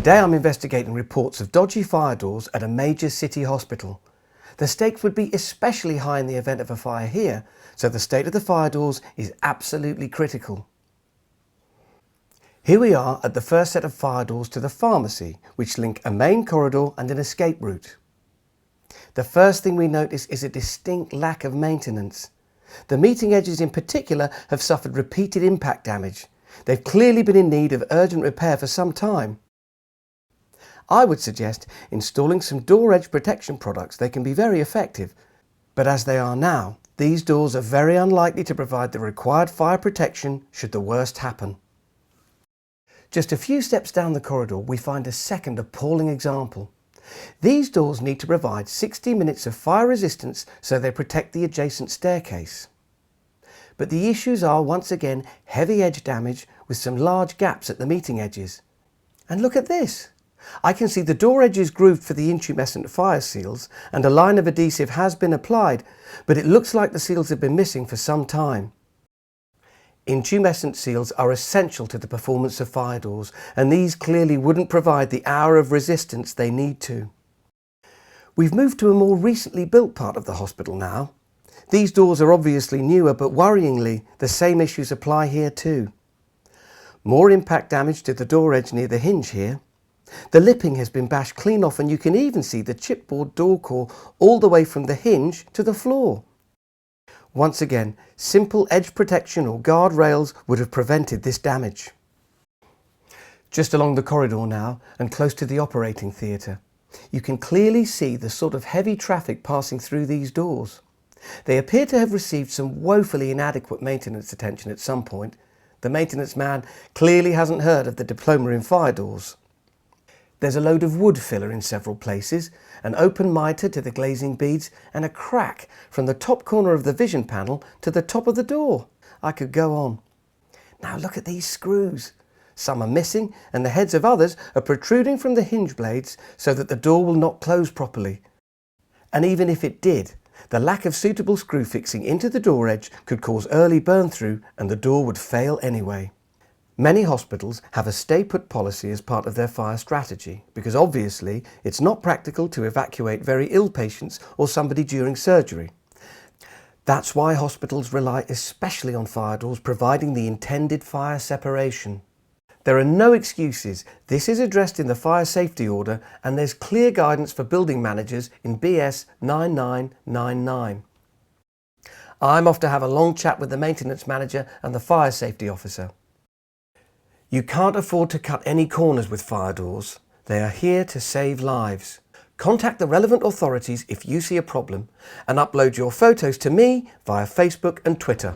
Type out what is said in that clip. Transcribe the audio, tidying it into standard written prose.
Today I'm investigating reports of dodgy fire doors at a major city hospital. The stakes would be especially high in the event of a fire here, so the state of the fire doors is absolutely critical. Here we are at the first set of fire doors to the pharmacy, which link a main corridor and an escape route. The first thing we notice is a distinct lack of maintenance. The meeting edges in particular have suffered repeated impact damage. They've clearly been in need of urgent repair for some time. I would suggest installing some door edge protection products. They can be very effective, but as they are now, these doors are very unlikely to provide the required fire protection should the worst happen. Just a few steps down the corridor, we find a second appalling example. These doors need to provide 60 minutes of fire resistance so they protect the adjacent staircase. But the issues are once again heavy edge damage with some large gaps at the meeting edges. And look at this! I can see the door edges grooved for the intumescent fire seals and a line of adhesive has been applied, but it looks like the seals have been missing for some time. Intumescent seals are essential to the performance of fire doors, and these clearly wouldn't provide the hour of resistance they need to. We've moved to a more recently built part of the hospital now. These doors are obviously newer, but worryingly, the same issues apply here too. More impact damage to the door edge near the hinge here. The lipping has been bashed clean off, and you can even see the chipboard door core all the way from the hinge to the floor. Once again, simple edge protection or guard rails would have prevented this damage. Just along the corridor now and close to the operating theatre, you can clearly see the sort of heavy traffic passing through these doors. They appear to have received some woefully inadequate maintenance attention at some point. The maintenance man clearly hasn't heard of the diploma in fire doors. There's a load of wood filler in several places, an open mitre to the glazing beads and a crack from the top corner of the vision panel to the top of the door. I could go on. Now look at these screws. Some are missing and the heads of others are protruding from the hinge blades so that the door will not close properly. And even if it did, the lack of suitable screw fixing into the door edge could cause early burn through and the door would fail anyway. Many hospitals have a stay-put policy as part of their fire strategy because obviously it's not practical to evacuate very ill patients or somebody during surgery. That's why hospitals rely especially on fire doors providing the intended fire separation. There are no excuses. This is addressed in the fire safety order and there's clear guidance for building managers in BS 9999. I'm off to have a long chat with the maintenance manager and the fire safety officer. You can't afford to cut any corners with fire doors. They are here to save lives. Contact the relevant authorities if you see a problem and upload your photos to me via Facebook and Twitter.